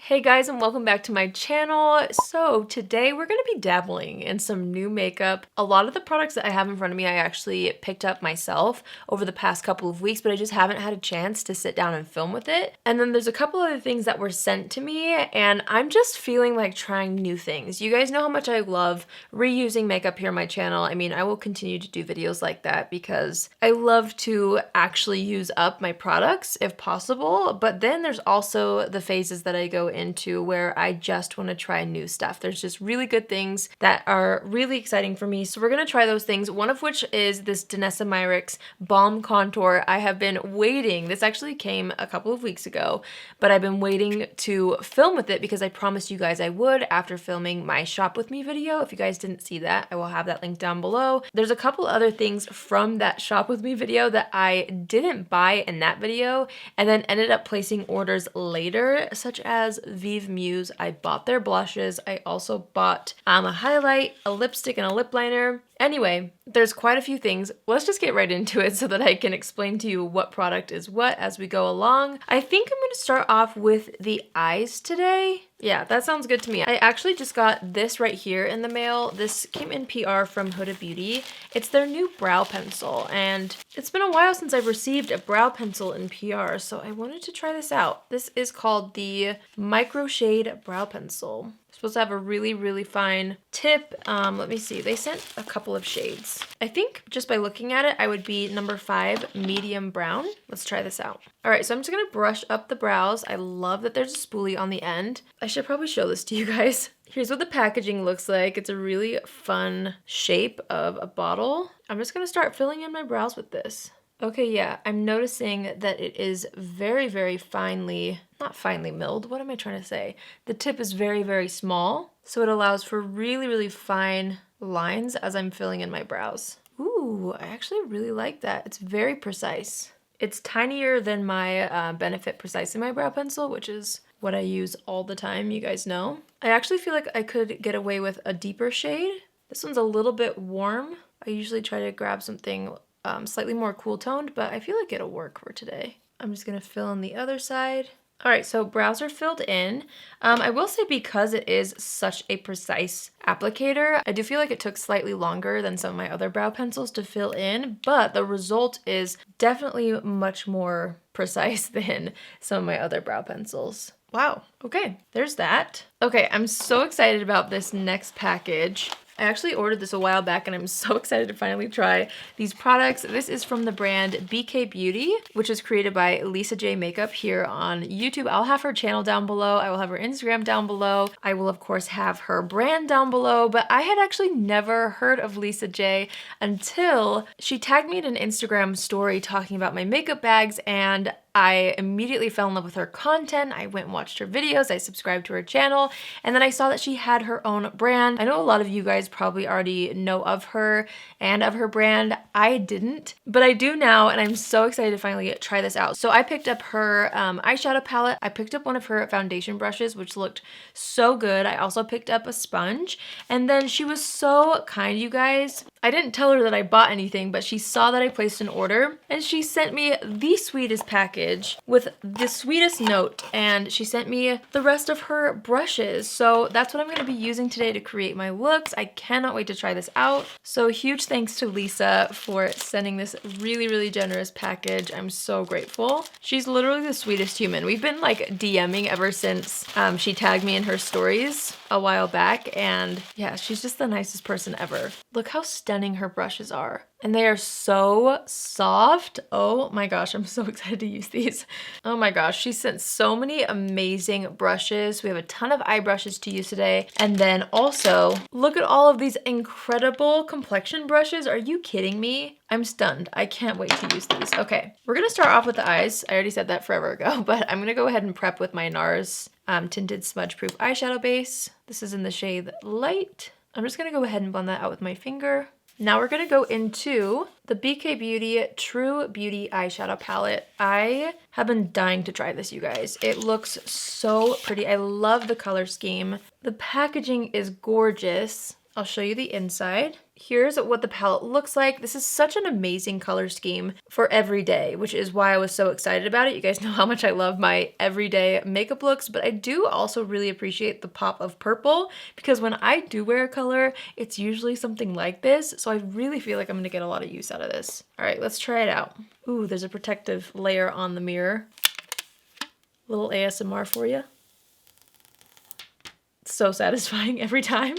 Hey guys, and welcome back to my channel. So today we're going to be dabbling in some new makeup. A lot of the products that I have in front of me I actually picked up myself over the past couple of weeks, but I just haven't had a chance to sit down and film with it. And then there's a couple other things that were sent to me, and I'm just feeling like trying new things. You guys know how much I love reusing makeup here on my channel. I mean, I will continue to do videos like that because I love to actually use up my products if possible, but then there's also the phases that I go into where I just want to try new stuff. There's just really good things that are really exciting for me. So we're going to try those things, one of which is this Danessa Myricks Balm Contour. I have been waiting. This actually came a couple of weeks ago, but I've been waiting to film with it because I promised you guys I would after filming my Shop With Me video. If you guys didn't see that, I will have that link down below. There's a couple other things from that Shop With Me video that I didn't buy in that video and then ended up placing orders later, such as Vieve Muse. I bought their blushes. I also bought a highlight, a lipstick, and a lip liner. Anyway, there's quite a few things. Let's just get right into it so that I can explain to you what product is what as we go along. I think I'm going to start off with the eyes today. Yeah, that sounds good to me. I actually just got this right here in the mail. This came in PR from Hoda Beauty. It's their new brow pencil, and it's been a while since I've received a brow pencil in PR, so I wanted to try this out. This is called the Micro Shade Brow Pencil. Supposed to have a really fine tip. Let me see. They sent a couple of shades. I think just by looking at it, I would be number 5, medium brown. Let's try this out. All right, so I'm just gonna brush up the brows. I love that there's a spoolie on the end. I should probably show this to you guys. Here's what the packaging looks like. It's a really fun shape of a bottle. I'm just gonna start filling in my brows with this. Okay, yeah, I'm noticing that it is very finely, not finely milled, what am I trying to say? The tip is very small, so it allows for really fine lines as I'm filling in my brows. Ooh, I actually really like that. It's very precise. It's tinier than my Benefit Precise in My Brow Pencil, which is what I use all the time, you guys know. I actually feel like I could get away with a deeper shade. This one's a little bit warm. I usually try to grab something slightly more cool toned, but I feel like it'll work for today. I'm just gonna fill in the other side. All right, so brows are filled in. I will say because it is such a precise applicator, I do feel like it took slightly longer than some of my other brow pencils to fill in, but the result is definitely much more precise than some of my other brow pencils. Wow, okay, there's that. Okay, I'm so excited about this next package. I actually ordered this a while back and I'm so excited to finally try these products. This is from the brand BK Beauty, which is created by Lisa J Makeup here on YouTube. I'll have her channel down below. I will have her Instagram down below. I will of course have her brand down below, but I had actually never heard of Lisa J until she tagged me in an Instagram story talking about my makeup bags, and I immediately fell in love with her content. I went and watched her videos, I subscribed to her channel, and then I saw that she had her own brand. I know a lot of you guys probably already know of her and of her brand. I didn't, but I do now, and I'm so excited to finally try this out. So I picked up her eyeshadow palette. I picked up one of her foundation brushes, which looked so good. I also picked up a sponge, and then she was so kind, you guys. I didn't tell her that I bought anything, but she saw that I placed an order, and she sent me the sweetest package with the sweetest note, and she sent me the rest of her brushes. So that's what I'm going to be using today to create my looks. I cannot wait to try this out. So huge thanks to Lisa for sending this really generous package. I'm so grateful. She's literally the sweetest human. We've been like DMing ever since she tagged me in her stories a while back, and yeah, she's just the nicest person ever. Look how stunning her brushes are. And they are so soft. Oh my gosh, I'm so excited to use these. Oh my gosh, she sent so many amazing brushes. We have a ton of eye brushes to use today. And then also, look at all of these incredible complexion brushes. Are you kidding me? I'm stunned. I can't wait to use these. Okay, we're gonna start off with the eyes. I already said that forever ago, but I'm gonna go ahead and prep with my NARS Tinted Smudge Proof eyeshadow base. This is in the shade Light. I'm just gonna go ahead and blend that out with my finger. Now we're gonna go into the BK Beauty True Beauty eyeshadow palette. I have been dying to try this, you guys. It looks so pretty. I love the color scheme. The packaging is gorgeous. I'll show you the inside. here's what the palette looks like. This is such an amazing color scheme for every day, which is why I was so excited about it. You guys know how much I love my everyday makeup looks, but I do also really appreciate the pop of purple because when I do wear a color, it's usually something like this. So I really feel like I'm gonna get a lot of use out of this. All right, let's try it out. Ooh, there's a protective layer on the mirror. Little ASMR for you. It's so satisfying every time.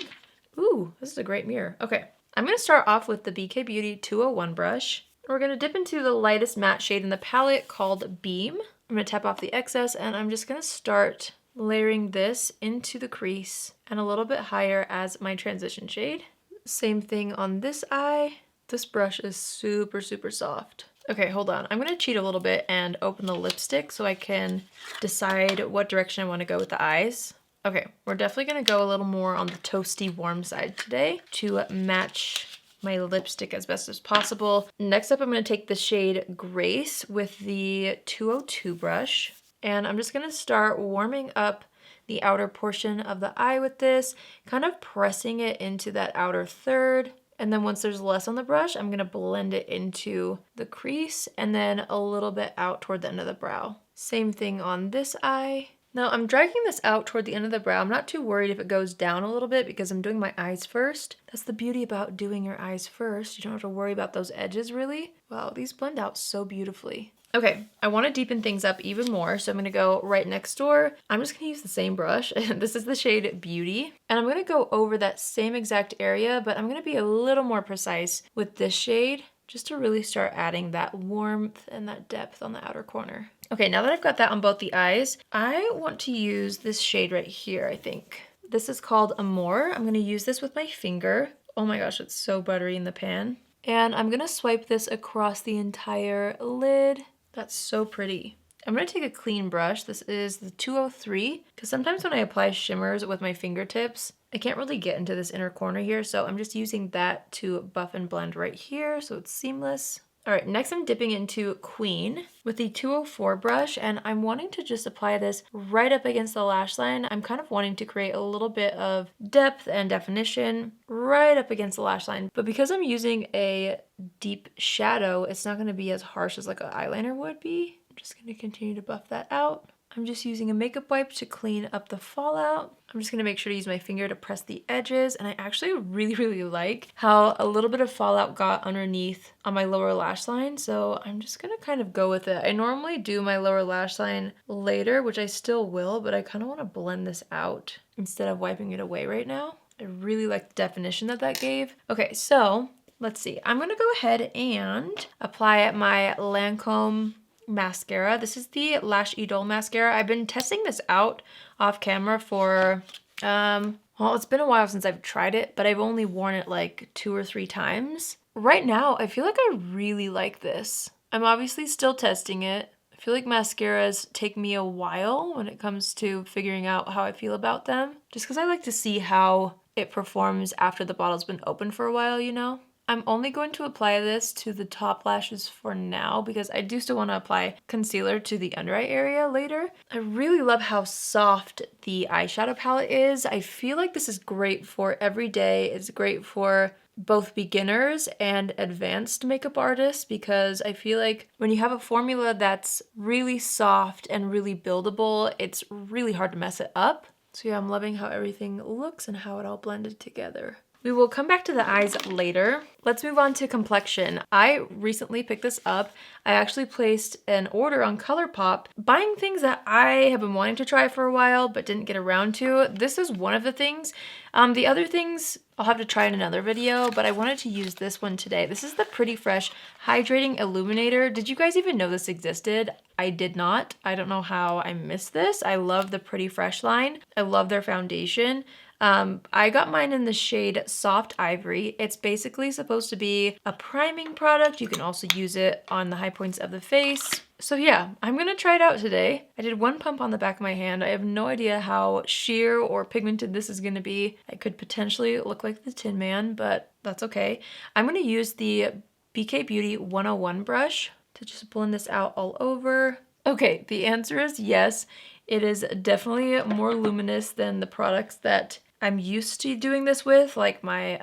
Ooh, this is a great mirror. Okay. I'm going to start off with the BK Beauty 201 brush. We're going to dip into the lightest matte shade in the palette called Beam. I'm going to tap off the excess and I'm just going to start layering this into the crease and a little bit higher as my transition shade. Same thing on this eye. This brush is super, super soft. Okay, hold on. I'm going to cheat a little bit and open the lipstick so I can decide what direction I want to go with the eyes. Okay, we're definitely gonna go a little more on the toasty warm side today to match my lipstick as best as possible. Next up, I'm gonna take the shade Grace with the 202 brush, and I'm just gonna start warming up the outer portion of the eye with this, kind of pressing it into that outer third. And then once there's less on the brush, I'm gonna blend it into the crease and then a little bit out toward the end of the brow. Same thing on this eye. Now I'm dragging this out toward the end of the brow. I'm not too worried if it goes down a little bit because I'm doing my eyes first. That's the beauty about doing your eyes first. You don't have to worry about those edges really. Wow, these blend out so beautifully. Okay, I want to deepen things up even more, so I'm going to go right next door. I'm just going to use the same brush. This is the shade Beauty. And I'm going to go over that same exact area, but I'm going to be a little more precise with this shade just to really start adding that warmth and that depth on the outer corner. Okay, now that I've got that on both the eyes, I want to use this shade right here, I think. This is called Amore. I'm gonna use this with my finger. Oh my gosh, it's so buttery in the pan. And I'm gonna swipe this across the entire lid. That's so pretty. I'm gonna take a clean brush. This is the 203, because sometimes when I apply shimmers with my fingertips, I can't really get into this inner corner here, so I'm just using that to buff and blend right here so it's seamless. All right, next I'm dipping into Queen with the 204 brush, and I'm wanting to just apply this right up against the lash line. I'm kind of wanting to create a little bit of depth and definition right up against the lash line. But because I'm using a deep shadow, it's not gonna be as harsh as like an eyeliner would be. I'm just gonna continue to buff that out. I'm just using a makeup wipe to clean up the fallout. I'm just gonna make sure to use my finger to press the edges, and I actually really like how a little bit of fallout got underneath on my lower lash line, so I'm just gonna kind of go with it. I normally do my lower lash line later, which I still will, but I kind of want to blend this out instead of wiping it away right now. I really like the definition that that gave. Okay, so let's see. I'm gonna go ahead and apply my Lancome mascara. This is the Lash Idol mascara. I've been testing this out off camera for, well, it's been a while since I've tried it, but I've only worn it like 2 or 3 times. Right now, I feel like I really like this. I'm obviously still testing it. I feel like mascaras take me a while when it comes to figuring out how I feel about them, just because I like to see how it performs after the bottle's been open for a while, you know? I'm only going to apply this to the top lashes for now because I do still want to apply concealer to the under eye area later. I really love how soft the eyeshadow palette is. I feel like this is great for every day. It's great for both beginners and advanced makeup artists because I feel like when you have a formula that's really soft and really buildable, it's really hard to mess it up. So yeah, I'm loving how everything looks and how it all blended together. We will come back to the eyes later. Let's move on to complexion. I recently picked this up. I actually placed an order on Colourpop, buying things that I have been wanting to try for a while but didn't get around to. This is one of the things. The other things I'll have to try in another video, but I wanted to use this one today. This is the Pretty Fresh Hydrating Illuminator. Did you guys even know this existed? I did not. I don't know how I missed this. I love the Pretty Fresh line. I love their foundation. I got mine in the shade Soft Ivory. It's basically supposed to be a priming product. You can also use it on the high points of the face. So yeah, I'm gonna try it out today. I did 1 pump on the back of my hand. I have no idea how sheer or pigmented this is gonna be. I could potentially look like the Tin Man, but that's okay. I'm gonna use the BK Beauty 101 brush to just blend this out all over. Okay, the answer is yes. It is definitely more luminous than the products that I'm used to doing this with, like my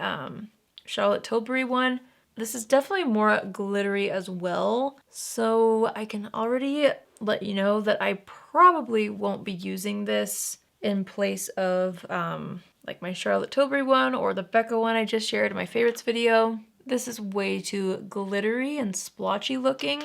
Charlotte Tilbury one. This is definitely more glittery as well, so I can already let you know that I probably won't be using this in place of like my Charlotte Tilbury one or the Becca one I just shared in my favorites video. This is way too glittery and splotchy looking.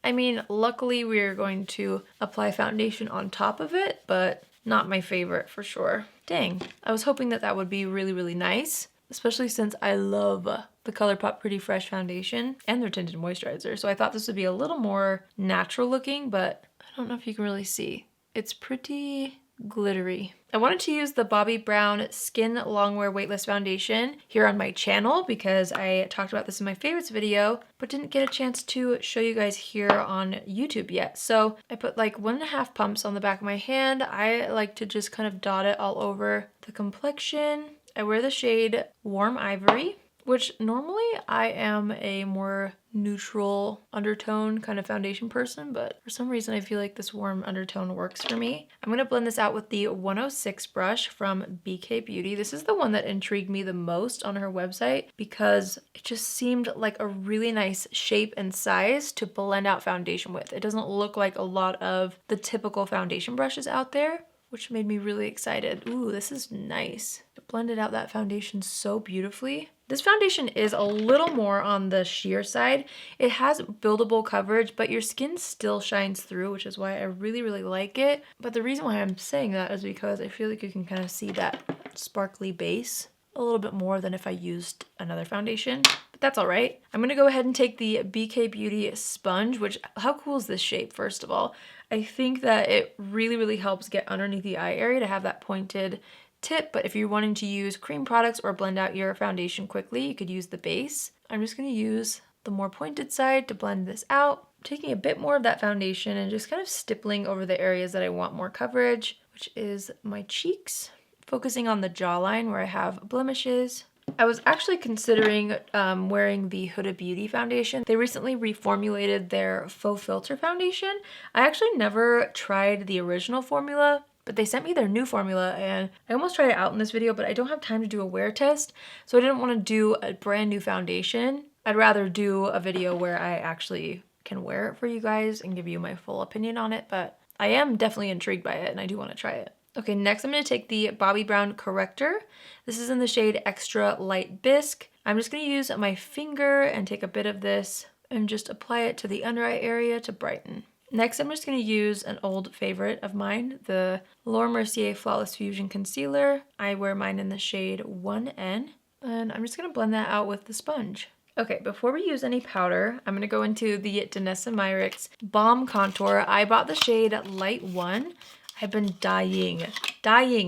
I mean, luckily we're going to apply foundation on top of it, but not my favorite for sure. Dang, I was hoping that that would be really, really nice, especially since I love the Colourpop Pretty Fresh foundation and their tinted moisturizer. So I thought this would be a little more natural looking, but I don't know if you can really see. It's pretty glittery. I wanted to use the Bobbi Brown Skin Longwear Weightless Foundation here on my channel because I talked about this in my favorites video, but didn't get a chance to show you guys here on YouTube yet. So I put like 1.5 pumps on the back of my hand. I like to just kind of dot it all over the complexion. I wear the shade Warm Ivory, which normally I am a more neutral undertone kind of foundation person, but for some reason I feel like this warm undertone works for me. I'm gonna blend this out with the 106 brush from BK Beauty. This is the one that intrigued me the most on her website because it just seemed like a really nice shape and size to blend out foundation with. It doesn't look like a lot of the typical foundation brushes out there, which made me really excited. Ooh, this is nice. It blended out that foundation so beautifully. This foundation is a little more on the sheer side. It has buildable coverage, but your skin still shines through, which is why I really, really like it. But the reason why I'm saying that is because I feel like you can kind of see that sparkly base a little bit more than if I used another foundation, but that's all right. I'm gonna go ahead and take the BK Beauty sponge, which, how cool is this shape, first of all? I think that it really, really helps get underneath the eye area to have that pointed tip, but if you're wanting to use cream products or blend out your foundation quickly, you could use the base. I'm just gonna use the more pointed side to blend this out, taking a bit more of that foundation and just kind of stippling over the areas that I want more coverage, which is my cheeks, focusing on the jawline where I have blemishes. I was actually considering wearing the Huda Beauty foundation. They recently reformulated their Faux Filter foundation. I actually never tried the original formula, but they sent me their new formula and I almost tried it out in this video, but I don't have time to do a wear test, so I didn't want to do a brand new foundation. I'd rather do a video where I actually can wear it for you guys and give you my full opinion on it, but I am definitely intrigued by it and I do want to try it. Okay, next I'm going to take the Bobbi Brown Corrector. This is in the shade Extra Light Bisque. I'm just going to use my finger and take a bit of this and just apply it to the under eye area to brighten. Next, I'm just going to use an old favorite of mine, the Laura Mercier Flawless Fusion Concealer. I wear mine in the shade 1N, and I'm just going to blend that out with the sponge. Okay, before we use any powder, I'm going to go into the Danessa Myricks Balm Contour. I bought the shade Light 1. I've been dying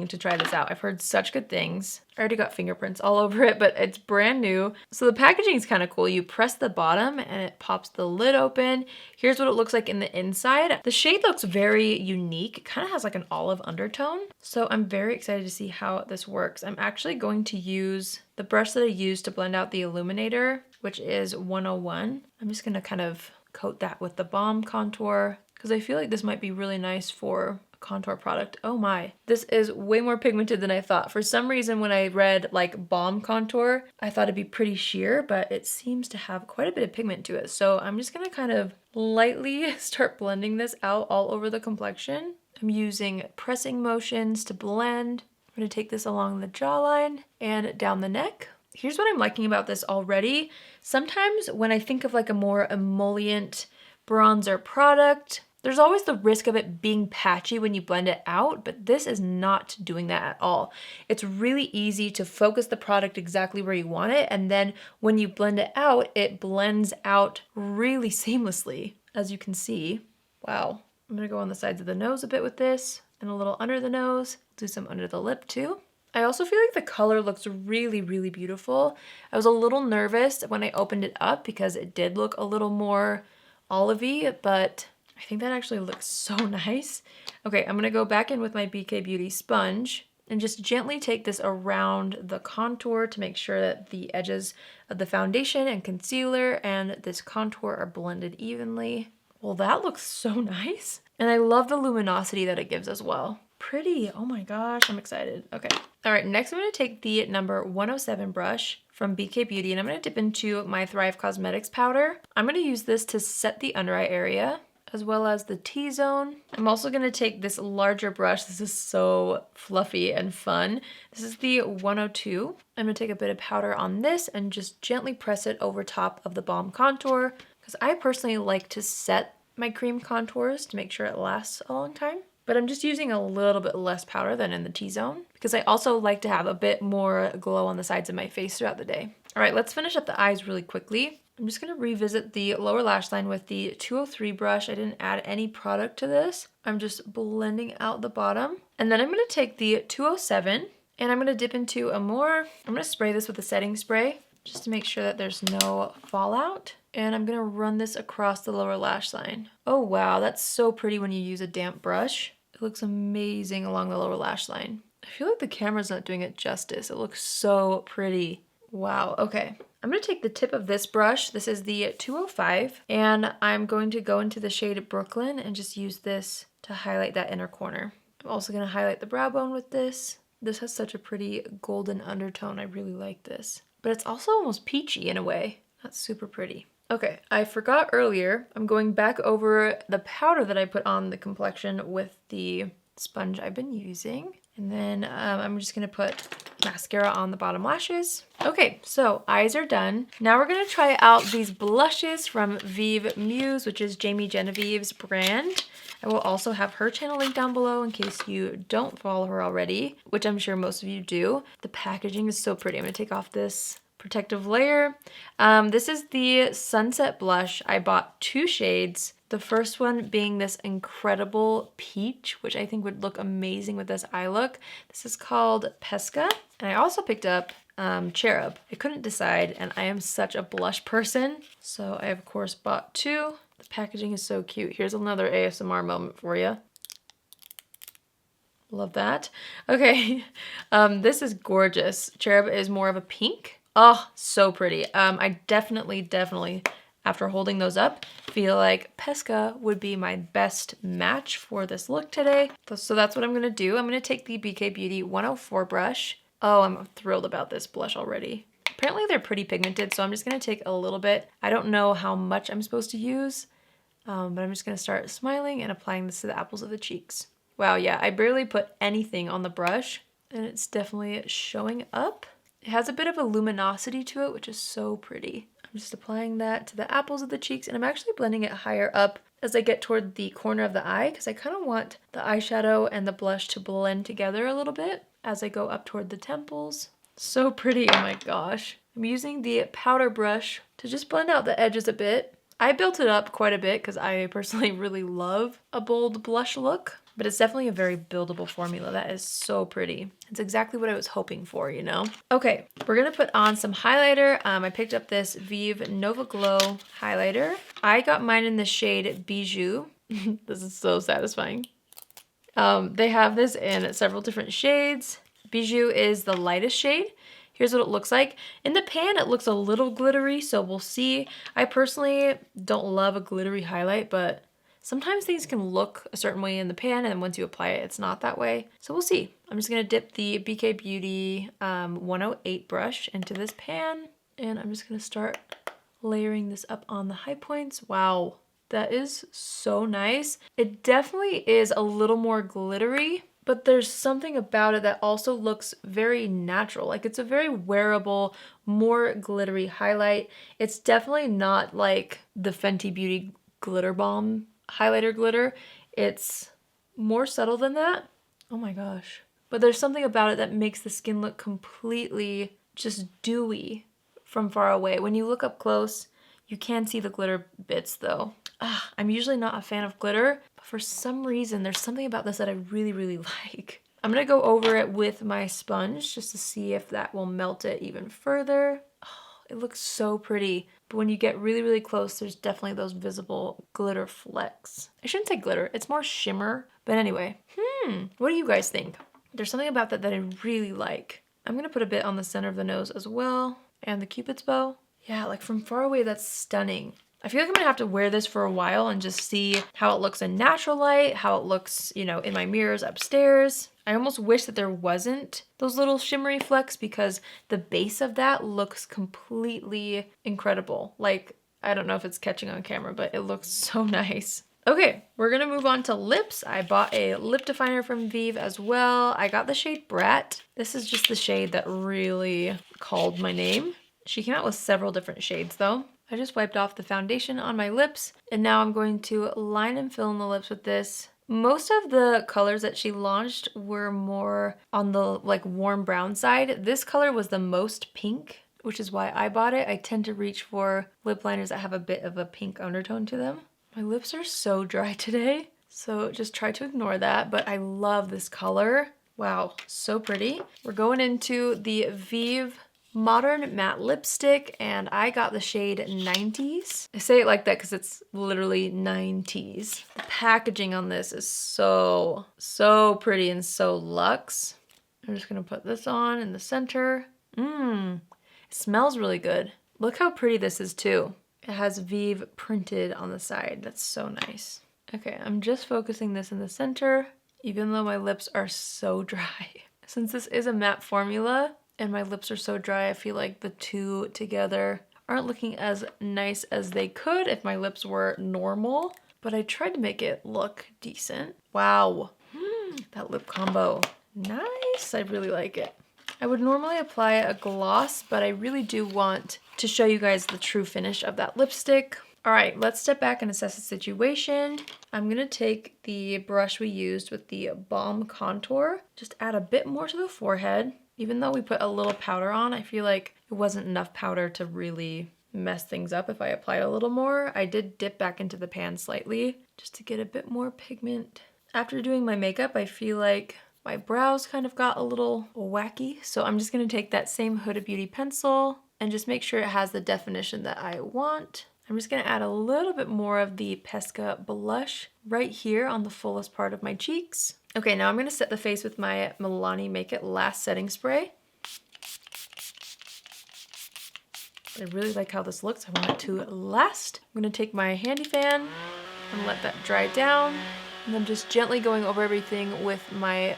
to try this out. I've heard such good things. I already got fingerprints all over it, but it's brand new. So the packaging is kind of cool. You press the bottom and it pops the lid open. Here's what it looks like in the inside. The shade looks very unique. It kind of has like an olive undertone. So I'm very excited to see how this works. I'm actually going to use the brush that I used to blend out the Illuminator, which is 101. I'm just gonna kind of coat that with the Balm Contour because I feel like this might be really nice for contour product. Oh my, this is way more pigmented than I thought. For some reason when I read like Balm Contour, I thought it'd be pretty sheer, but it seems to have quite a bit of pigment to it. So I'm just gonna kind of lightly start blending this out all over the complexion. I'm using pressing motions to blend. I'm gonna take this along the jawline and down the neck. Here's what I'm liking about this already. Sometimes when I think of like a more emollient bronzer product, there's always the risk of it being patchy when you blend it out, but this is not doing that at all. It's really easy to focus the product exactly where you want it, and then when you blend it out, it blends out really seamlessly, as you can see. Wow. I'm gonna go on the sides of the nose a bit with this, and a little under the nose. Do some under the lip too. I also feel like the color looks really, really beautiful. I was a little nervous when I opened it up because it did look a little more olivey, but I think that actually looks so nice. Okay, I'm gonna go back in with my BK Beauty sponge and just gently take this around the contour to make sure that the edges of the foundation and concealer and this contour are blended evenly. Well, that looks so nice. And I love the luminosity that it gives as well. pretty. Oh my gosh, I'm excited. Okay. All right, next I'm going to take the number 107 brush from BK Beauty, and I'm going to dip into my Thrive Cosmetics powder. I'm going to use this to set the under eye area as well as the T-zone. I'm also going to take this larger brush. This is so fluffy and fun. This is the 102. I'm going to take a bit of powder on this and just gently press it over top of the Balm Contour, because I personally like to set my cream contours to make sure it lasts a long time. But I'm just using a little bit less powder than in the T-zone because I also like to have a bit more glow on the sides of my face throughout the day. All right, let's finish up the eyes really quickly. I'm just gonna revisit the lower lash line with the 203 brush. I didn't add any product to this. I'm just blending out the bottom. And then I'm gonna take the 207 and I'm gonna dip into Amore. I'm gonna spray this with a setting spray just to make sure that there's no fallout. And I'm gonna run this across the lower lash line. Oh wow, that's so pretty when you use a damp brush. It looks amazing along the lower lash line. I feel like the camera's not doing it justice. It looks so pretty. Wow, okay. I'm gonna take the tip of this brush. This is the 205, and I'm going to go into the shade Brooklyn and just use this to highlight that inner corner. I'm also gonna highlight the brow bone with this. This has such a pretty golden undertone. I really like this. But it's also almost peachy in a way. That's super pretty. Okay, I forgot earlier, I'm going back over the powder that I put on the complexion with the sponge I've been using. And then I'm just gonna put mascara on the bottom lashes. Okay, so eyes are done. Now we're gonna try out these blushes from Vieve Muse, which is Jamie Genevieve's brand. I will also have her channel linked down below in case you don't follow her already, which I'm sure most of you do. The packaging is so pretty. I'm gonna take off this protective layer. This is the Sunset Blush. I bought 2 shades. The first one being this incredible peach, which I think would look amazing with this eye look. This is called Pesca. And I also picked up Cherub. I couldn't decide, and I am such a blush person. So I, of course, bought 2. The packaging is so cute. Here's another ASMR moment for you. Love that. Okay, this is gorgeous. Cherub is more of a pink. Oh, so pretty. I definitely, after holding those up, feel like Pesca would be my best match for this look today. So that's what I'm gonna do. I'm gonna take the BK Beauty 104 brush. Oh, I'm thrilled about this blush already. Apparently they're pretty pigmented, so I'm just gonna take a little bit. I don't know how much I'm supposed to use, but I'm just gonna start smiling and applying this to the apples of the cheeks. Wow, yeah, I barely put anything on the brush, and it's definitely showing up. It has a bit of a luminosity to it, which is so pretty. I'm just applying that to the apples of the cheeks, and I'm actually blending it higher up as I get toward the corner of the eye, because I kind of want the eyeshadow and the blush to blend together a little bit as I go up toward the temples. So pretty, oh my gosh. I'm using the powder brush to just blend out the edges a bit. I built it up quite a bit because I personally really love a bold blush look. But it's definitely a very buildable formula. That is so pretty. It's exactly what I was hoping for, you know? Okay, we're gonna put on some highlighter. I picked up this Vieve Nova Glow highlighter. I got mine in the shade Bijou. This is so satisfying. They have this in several different shades. Bijou is the lightest shade. Here's what it looks like. In the pan, it looks a little glittery, so we'll see. I personally don't love a glittery highlight, but sometimes things can look a certain way in the pan, and then once you apply it, it's not that way. So we'll see. I'm just gonna dip the BK Beauty 108 brush into this pan, and I'm just gonna start layering this up on the high points. Wow, that is so nice. It definitely is a little more glittery, but there's something about it that also looks very natural. Like it's a very wearable, more glittery highlight. It's definitely not like the Fenty Beauty Glitter Balm highlighter glitter. It's more subtle than that. Oh my gosh. But there's something about it that makes the skin look completely just dewy from far away. When you look up close, you can see the glitter bits though. I'm usually not a fan of glitter, but for some reason, there's something about this that I really like. I'm gonna go over it with my sponge just to see if that will melt it even further. Oh, it looks so pretty. But when you get really close, there's definitely those visible glitter flecks. I shouldn't say glitter, it's more shimmer. But anyway, what do you guys think? There's something about that that I really like. I'm gonna put a bit on the center of the nose as well, and the Cupid's bow. Yeah, like from far away, that's stunning. I feel like I'm gonna have to wear this for a while and just see how it looks in natural light, how it looks, you know, in my mirrors upstairs. I almost wish that there wasn't those little shimmery flecks because the base of that looks completely incredible. Like, I don't know if it's catching on camera, but it looks so nice. Okay, we're gonna move on to lips. I bought a lip definer from Vieve as well. I got the shade Brat. This is just the shade that really called my name. She came out with several different shades though. I just wiped off the foundation on my lips and now I'm going to line and fill in the lips with this. Most of the colors that she launched were more on the like warm brown side. This color was the most pink, which is why I bought it. I tend to reach for lip liners that have a bit of a pink undertone to them. My lips are so dry today, so just try to ignore that, but I love this color. Wow, so pretty. We're going into the Vieve Modern Matte Lipstick, and I got the shade 90s. I say it like that because it's literally 90s. The packaging on this is so pretty and so luxe. I'm just gonna put this on in the center. It smells really good. Look how pretty this is too. It has Vieve printed on the side. That's so nice. Okay, I'm just focusing this in the center, even though my lips are so dry. Since this is a matte formula and my lips are so dry, I feel like the two together aren't looking as nice as they could if my lips were normal, but I tried to make it look decent. Wow, that lip combo, nice. I really like it. I would normally apply a gloss, but I really do want to show you guys the true finish of that lipstick. All right, let's step back and assess the situation. I'm gonna take the brush we used with the Balm Contour, just add a bit more to the forehead. Even though we put a little powder on, I feel like it wasn't enough powder to really mess things up if I applied a little more. I did dip back into the pan slightly just to get a bit more pigment. After doing my makeup, I feel like my brows kind of got a little wacky, so I'm just gonna take that same Huda Beauty pencil and just make sure it has the definition that I want. I'm just gonna add a little bit more of the Pesca blush right here on the fullest part of my cheeks. Okay, now I'm gonna set the face with my Milani Make It Last setting spray. I really like how this looks. I want it to last. I'm gonna take my handy fan and let that dry down. And then just gently going over everything with my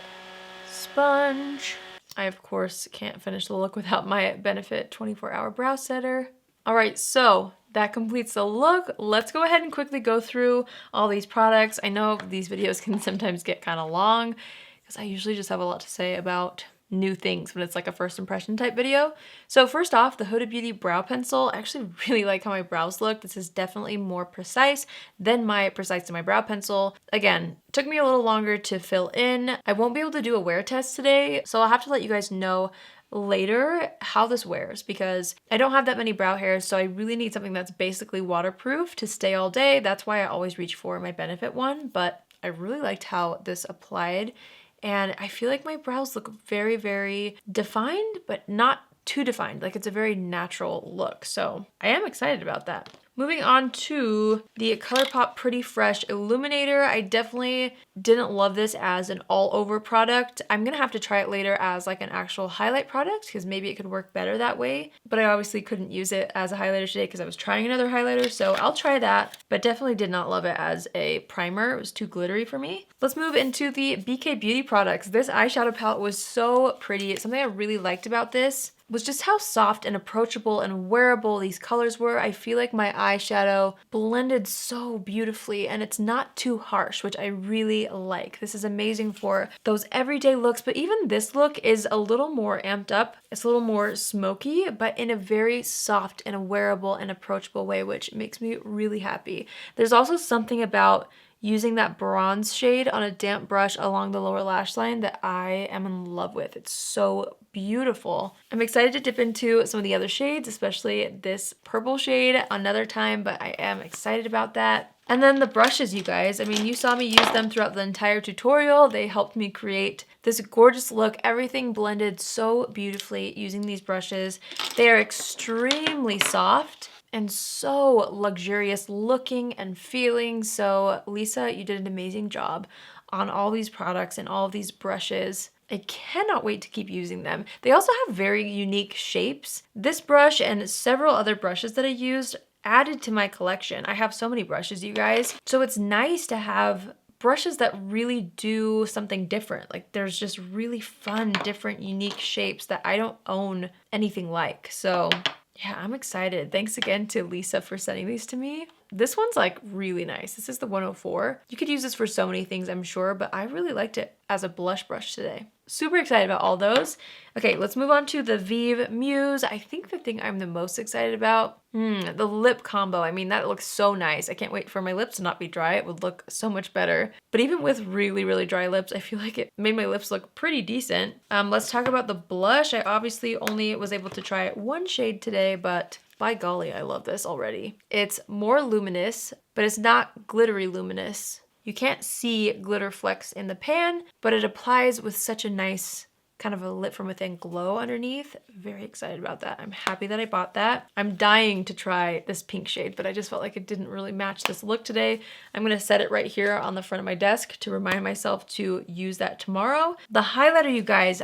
sponge. I, of course, can't finish the look without my Benefit 24-Hour Brow Setter. All right, so that completes the look. Let's go ahead and quickly go through all these products. I know these videos can sometimes get kind of long because I usually just have a lot to say about new things when it's like a first impression type video. So first off, the Huda Beauty Brow Pencil. I actually really like how my brows look. This is definitely more precise than my Precise to My Brow Pencil. Again, took me a little longer to fill in. I won't be able to do a wear test today, so I'll have to let you guys know later how this wears because I don't have that many brow hairs, so I really need something that's basically waterproof to stay all day. That's why I always reach for my Benefit one, but I really liked how this applied. And I feel like my brows look very, very defined, but not too defined. Like it's a very natural look. So I am excited about that. Moving on to the Colourpop Pretty Fresh Illuminator. I definitely didn't love this as an all-over product. I'm gonna have to try it later as like an actual highlight product because maybe it could work better that way. But I obviously couldn't use it as a highlighter today because I was trying another highlighter, so I'll try that. But definitely did not love it as a primer. It was too glittery for me. Let's move into the BK Beauty products. This eyeshadow palette was so pretty. Something I really liked about this was just how soft and approachable and wearable these colors were. I feel like my eyeshadow blended so beautifully and it's not too harsh, which I really like. This is amazing for those everyday looks, but even this look is a little more amped up. It's a little more smoky, but in a very soft and wearable and approachable way, which makes me really happy. There's also something about using that bronze shade on a damp brush along the lower lash line that I am in love with. It's so beautiful. I'm excited to dip into some of the other shades, especially this purple shade another time, but I am excited about that. And then the brushes, you guys. I mean, you saw me use them throughout the entire tutorial. They helped me create this gorgeous look. Everything blended so beautifully using these brushes. They are extremely soft and so luxurious looking and feeling. So Lisa, you did an amazing job on all these products and all of these brushes. I cannot wait to keep using them. They also have very unique shapes. This brush and several other brushes that I used added to my collection. I have so many brushes, you guys. So it's nice to have brushes that really do something different. Like there's just really fun, different, unique shapes that I don't own anything like. So yeah, I'm excited. Thanks again to Lisa for sending these to me. This one's like really nice. This is the 104. You could use this for so many things, I'm sure, but I really liked it as a blush brush today. Super excited about all those. Okay, let's move on to the Vieve Muse. I think the thing I'm the most excited about, the lip combo. I mean, that looks so nice. I can't wait for my lips to not be dry. It would look so much better. But even with really, really dry lips, I feel like it made my lips look pretty decent. Let's talk about the blush. I obviously only was able to try one shade today, but by golly, I love this already. It's more luminous, but it's not glittery luminous. You can't see glitter flecks in the pan, but it applies with such a nice kind of a lit from within glow underneath. Very excited about that. I'm happy that I bought that. I'm dying to try this pink shade, but I just felt like it didn't really match this look today. I'm gonna set it right here on the front of my desk to remind myself to use that tomorrow. The highlighter, you guys,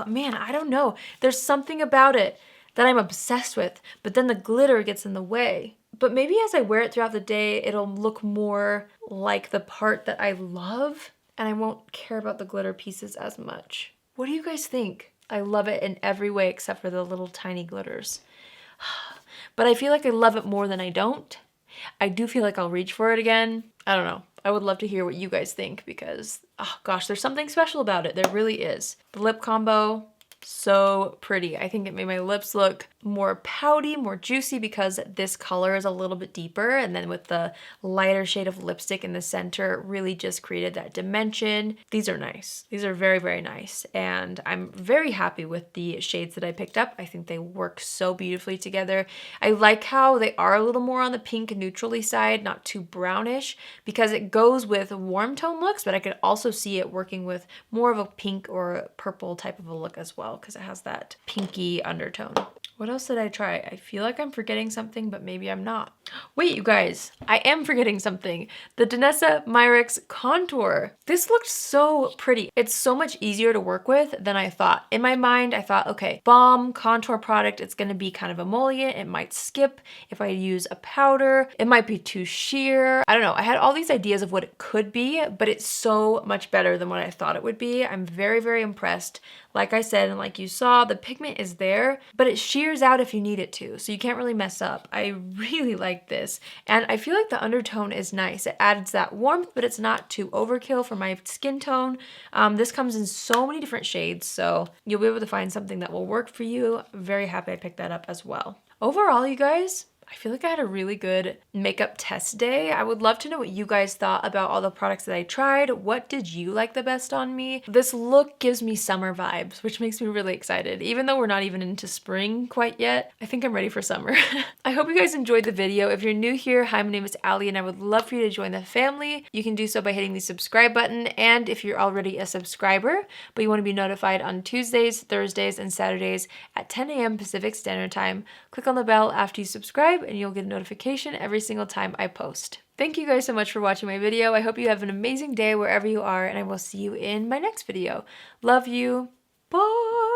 man, I don't know. There's something about it that I'm obsessed with, but then the glitter gets in the way. But maybe as I wear it throughout the day, it'll look more like the part that I love, and I won't care about the glitter pieces as much. What do you guys think? I love it in every way except for the little tiny glitters. But I feel like I love it more than I don't. I do feel like I'll reach for it again. I don't know. I would love to hear what you guys think because, oh gosh, there's something special about it. There really is. The lip combo, so pretty. I think it made my lips look more pouty, more juicy because this color is a little bit deeper, and then with the lighter shade of lipstick in the center, it really just created that dimension. These are nice. These are very, very nice, and I'm very happy with the shades that I picked up. I think they work so beautifully together. I like how they are a little more on the pink neutrally side, not too brownish, because it goes with warm tone looks, but I could also see it working with more of a pink or purple type of a look as well because it has that pinky undertone. What else did I try? I feel like I'm forgetting something, but maybe I'm not. Wait, you guys, I am forgetting something. The Danessa Myricks Contour. This looked so pretty. It's so much easier to work with than I thought. In my mind, I thought, okay, Balm Contour product, it's gonna be kind of emollient. It might skip if I use a powder. It might be too sheer. I don't know. I had all these ideas of what it could be, but it's so much better than what I thought it would be. I'm very, very impressed. Like I said, and like you saw, the pigment is there, but it shears out if you need it to, so you can't really mess up. I really like this, and I feel like the undertone is nice. It adds that warmth, but it's not too overkill for my skin tone. This comes in so many different shades, so you'll be able to find something that will work for you. I'm very happy I picked that up as well. Overall, you guys, I feel like I had a really good makeup test day. I would love to know what you guys thought about all the products that I tried. What did you like the best on me? This look gives me summer vibes, which makes me really excited. Even though we're not even into spring quite yet, I think I'm ready for summer. I hope you guys enjoyed the video. If you're new here, hi, my name is Allie, and I would love for you to join the family. You can do so by hitting the subscribe button, and if you're already a subscriber, but you want to be notified on Tuesdays, Thursdays, and Saturdays at 10 a.m. Pacific Standard Time, click on the bell after you subscribe, and you'll get a notification every single time I post. Thank you guys so much for watching my video. I hope you have an amazing day wherever you are, and I will see you in my next video. Love you. Bye!